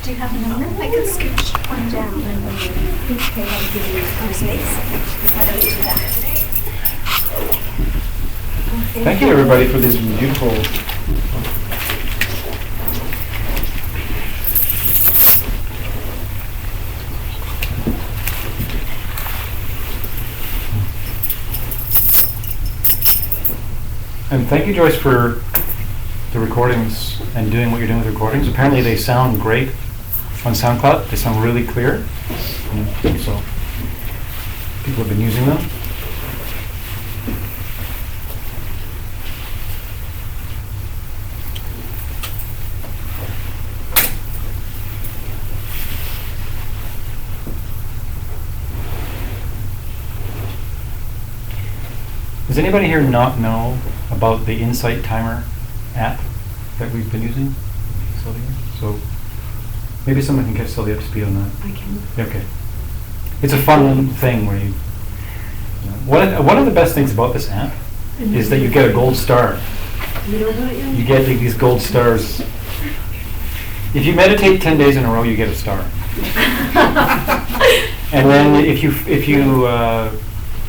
Do you have a number? I could scooch one down and then okay, I'll give you your space. Why don't you do that? Thank you, everybody, for this beautiful. And thank you, Joyce, for the recordings and doing what you're doing with recordings. Apparently, they sound great on SoundCloud. They sound really clear. So people have been using them. Does anybody here not know about the Insight Timer app that we've been using? Sylvia? So maybe someone can catch Sylvia up to speed on that. I can. Okay. It's a fun thing where you know, one of the best things about this app is that you get a gold star. You don't know it yet? You get these gold stars. If you meditate 10 days in a row, you get a star. And then if you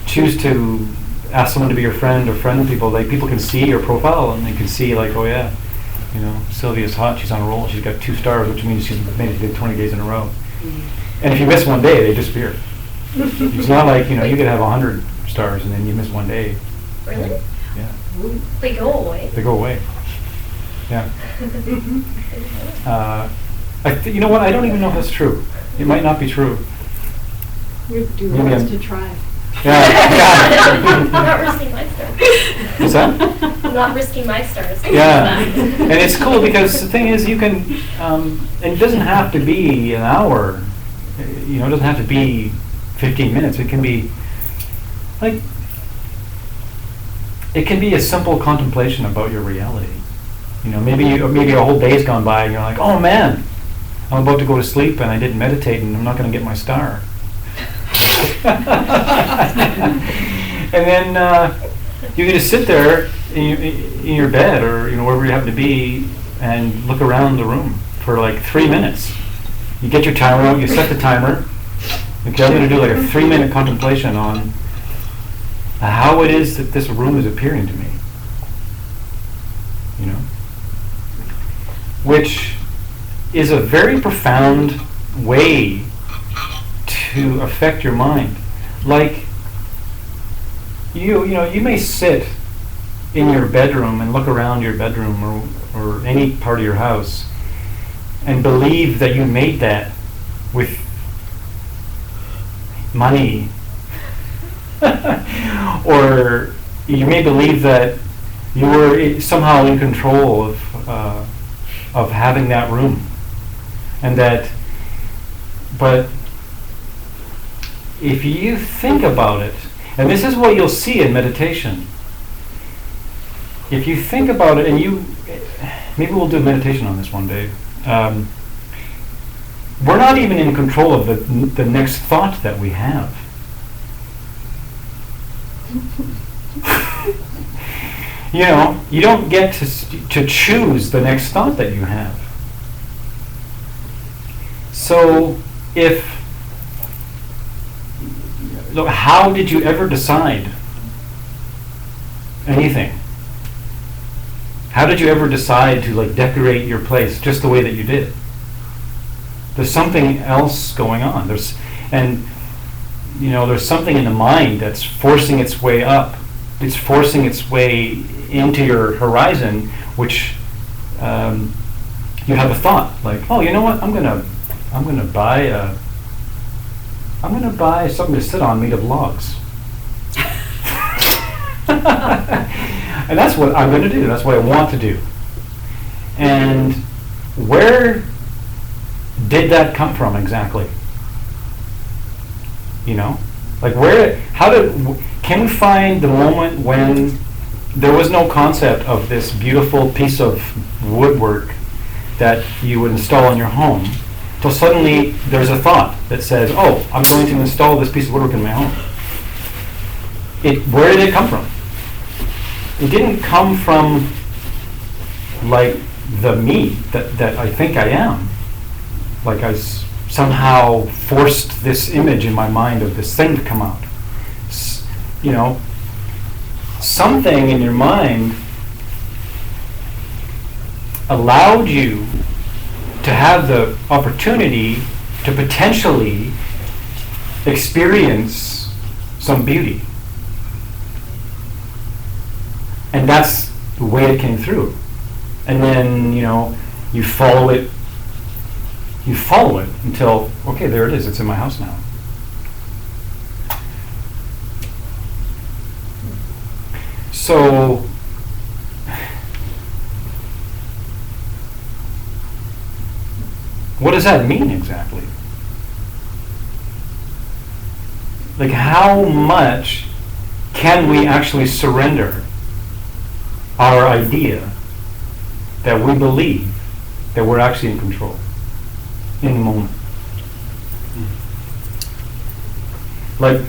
choose to ask someone to be your friend or friend people, like people can see your profile and they can see like, oh yeah, you know, Sylvia's hot, she's on a roll, she's got 2 stars, which means she's meditated 20 days in a row. And if you miss one day, they disappear. It's not like, you know, you could have 100 stars and then you miss one day. Really? Yeah. They go away. They go away. Yeah. You know what? I don't even know if that's true. It might not be true. You do Maybe wants I'm- to try. Yeah. I'm not risking my stars. What's that? I'm not risking my stars. Yeah. And it's cool because the thing is you can, and it doesn't have to be an hour. You know, it doesn't have to be 15 minutes. It can be like, it can be a simple contemplation about your reality. You know, maybe a whole day's gone by and you're like, oh man, I'm about to go to sleep and I didn't meditate and I'm not going to get my star. And then you can just sit there in your bed or wherever you happen to be and look around the room for like 3 minutes. You get your timer out, you set the timer. Okay, I'm going to do like a 3-minute contemplation on how it is that this room is appearing to me. You know? Which is a very profound way to affect your mind. Like, you may sit in your bedroom and look around your bedroom or any part of your house and believe that you made that with money. Or you may believe that you were somehow in control of having that room. And that, but if you think about it, and this is what you'll see in meditation, if you think about it, and maybe we'll do meditation on this one day, we're not even in control of the next thought that we have. You know, you don't get to choose the next thought that you have. So look, how did you ever decide anything? How did you ever decide to like decorate your place just the way that you did? There's something else going on. There's something in the mind that's forcing its way up. It's forcing its way into your horizon, which you have a thought like, oh, you know what? I'm gonna buy something to sit on made of logs. And that's what I'm going to do. That's what I want to do. And where did that come from exactly? You know? Like can we find the moment when there was no concept of this beautiful piece of woodwork that you would install in your home, till suddenly there's a thought that says, oh, I'm going to install this piece of woodwork in my home. Where did it come from? It didn't come from like the me that I think I am. like somehow forced this image in my mind of this thing to come out. You know, something in your mind allowed you to have the opportunity to potentially experience some beauty. And that's the way it came through. And then, you know, you follow it until, okay, there it is, it's in my house now. So, what does that mean exactly? Like, how much can we actually surrender our idea that we believe that we're actually in control in the moment? Like,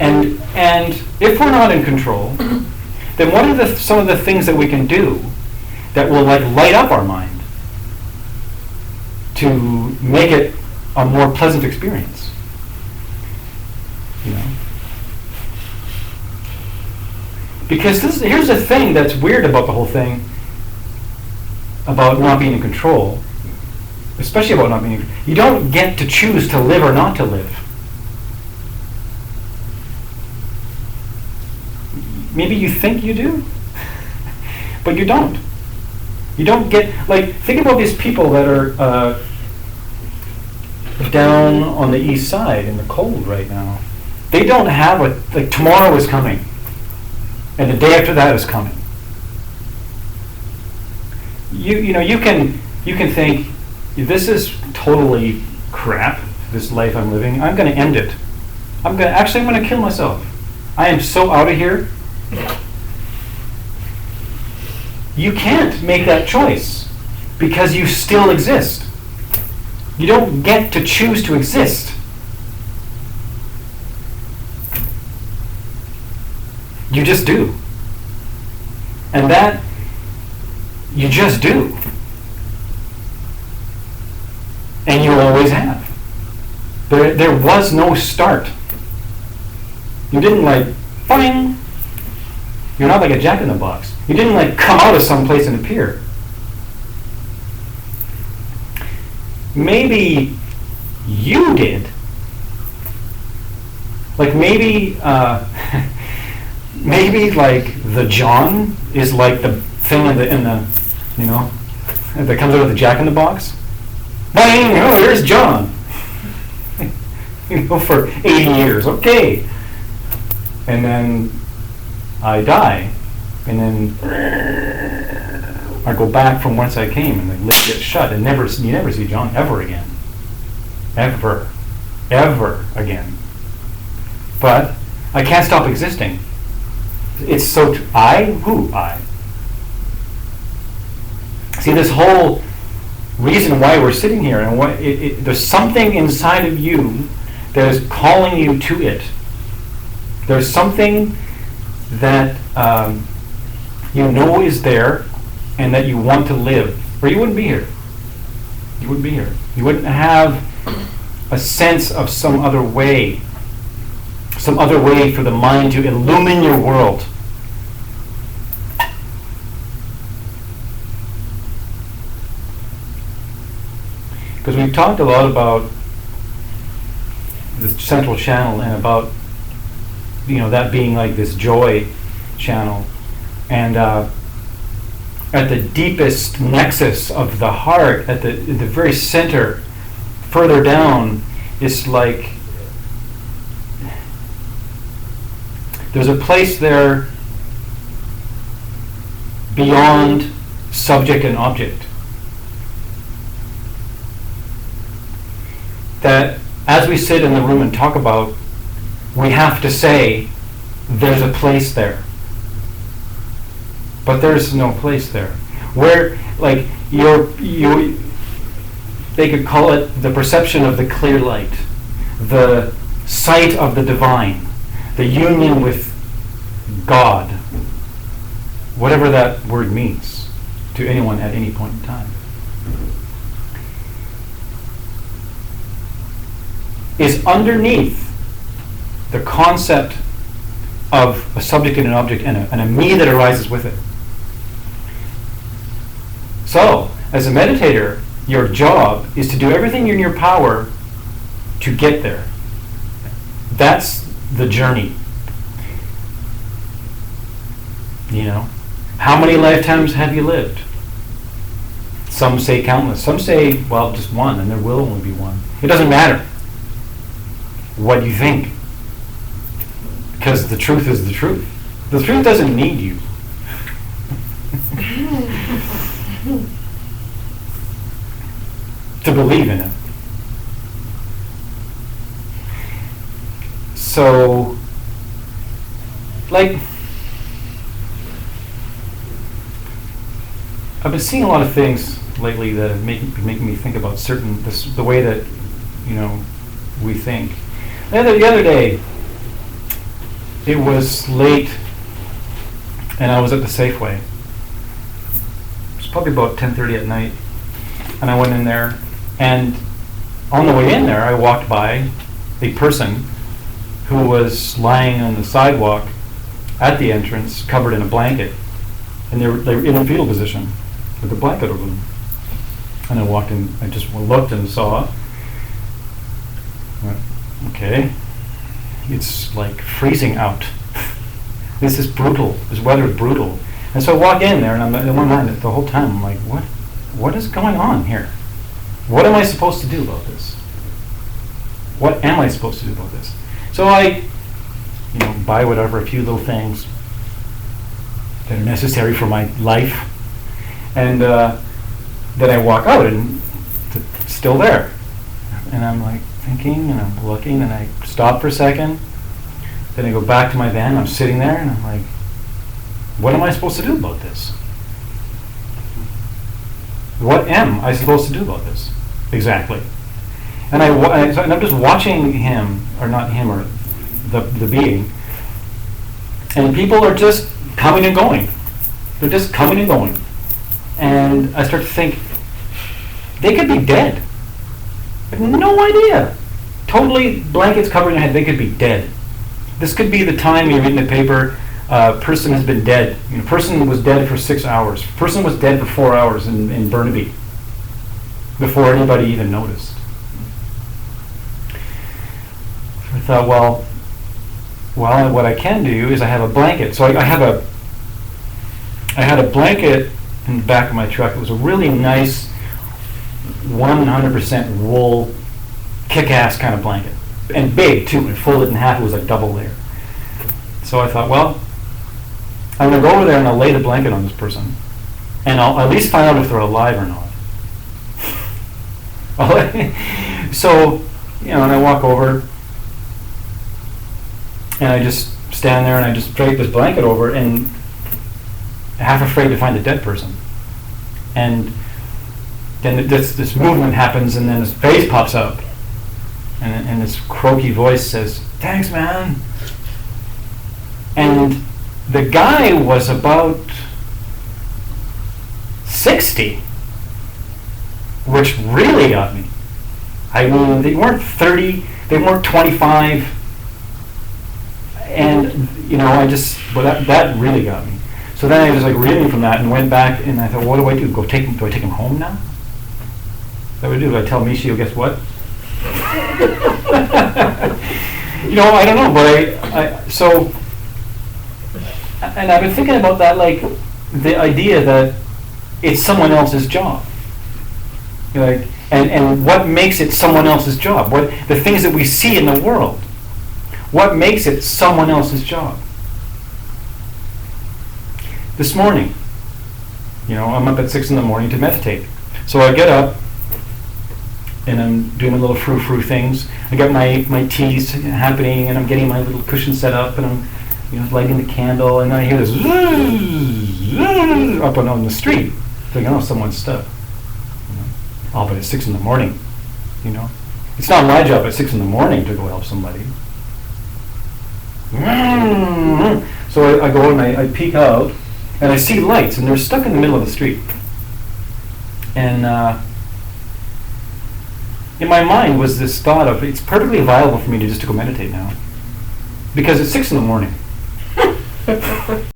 and if we're not in control, then what are some of the things that we can do that will like light up our mind to make it a more pleasant experience? You know? Because here's the thing that's weird about the whole thing, about not being in control, especially about not being in control. You don't get to choose to live or not to live. Maybe you think you do, but you don't. You don't get, like, think about these people that are down on the east side in the cold right now. They don't have like tomorrow is coming, and the day after that is coming. You know, you can think, this is totally crap, this life I'm living. I'm going to end it. I'm going to kill myself. I am so out of here. You can't make that choice because you still exist. You don't get to choose to exist. You just do. And that, you just do. And you always have. There was no start. You didn't like, boing. You're not like a jack-in-the-box. You didn't like come out of someplace and appear. Maybe you did. Like maybe, maybe like the John is like the thing in the you know, that comes out of the jack-in-the-box. Bang! Oh, there's John. You know, for 80 years. Okay. And then I die, and then I go back from whence I came, and the lid gets shut, and you never see John ever again. Ever again. But I can't stop existing. It's so I. See, this whole reason why we're sitting here, and there's something inside of you that is calling you to it. There's something that you know is there and that you want to live, or you wouldn't be here. You wouldn't be here. You wouldn't have a sense of some other way for the mind to illumine your world. Because we've talked a lot about the central channel and about, you know, that being like this joy channel, and at the deepest nexus of the heart, at the very center, further down, is like there's a place there beyond subject and object, that as we sit in the room and talk about, we have to say, there's a place there. But there's no place there. Where, like, they could call it the perception of the clear light, the sight of the divine, the union with God, whatever that word means to anyone at any point in time. is underneath the concept of a subject and an object and a me that arises with it. So, as a meditator, your job is to do everything in your power to get there. That's the journey. You know, how many lifetimes have you lived? Some say countless. Some say, well, just one, and there will only be one. It doesn't matter what you think, because the truth is the truth. The truth doesn't need you. To believe in it. So, like, I've been seeing a lot of things lately that have making me think about the way that, you know, we think. The other day, it was late, and I was at the Safeway. It was probably about 10:30 at night, and I went in there, and on the way in there, I walked by a person who was lying on the sidewalk at the entrance, covered in a blanket, and they were in a fetal position with a blanket over them. And I walked in, I just looked and saw, went, okay, it's like freezing out. This is brutal. This weather is brutal. And so I walk in there, and I'm in my mind the whole time, I'm like, what is going on here? What am I supposed to do about this? What am I supposed to do about this? So I, you know, buy a few little things that are necessary for my life, and then I walk out, and it's still there. And I'm like thinking, and I'm looking, and I stop for a second. Then I go back to my van, and I'm sitting there, and I'm like, what am I supposed to do about this? What am I supposed to do about this? Exactly. And I'm just watching him, or not him, or the being, and people are just coming and going. They're just coming and going. And I start to think, they could be dead. I have no idea. Totally blankets covering their head, they could be dead. This could be the time you read in the paper, person has been dead. You know, person was dead for 6 hours. Person was dead for 4 hours in Burnaby before anybody even noticed. I thought, well, what I can do is I have a blanket. So I had a blanket in the back of my truck. It was a really nice 100% wool, kick-ass kind of blanket. And big, too. And folded in half, it was like double layer. So I thought, well, I'm going to go over there and I'll lay the blanket on this person. And I'll at least find out if they're alive or not. So, you know, and I walk over, and I just stand there and I just drape this blanket over, and half afraid to find a dead person. And then this movement happens, and then his face pops up, and this croaky voice says, "Thanks, man." And the guy was about 60, which really got me. I mean, they weren't 30, they weren't 25, and you know, that really got me. So then I was like reeling from that and went back, and I thought, what do I do? Do I take him home now? That would do. Do I tell Michio, guess what? You know, I don't know, but so, and I've been thinking about that, like the idea that it's someone else's job. You know, like, and what makes it someone else's job? What the things that we see in the world? What makes it someone else's job? This morning, you know, I'm up at 6 a.m. to meditate. So I get up, and I'm doing my little frou-frou things. I got my teas happening, and I'm getting my little cushion set up, and I'm, you know, lighting the candle, and then I hear this up and on the street. Thinking, oh, someone's stuck. You know? Oh, but it's 6 a.m. You know, it's not my job at 6 a.m. to go help somebody. So I go and I peek out, and I see lights, and they're stuck in the middle of the street. And in my mind was this thought of it's perfectly viable for me to just to go meditate now, because it's 6 in the morning.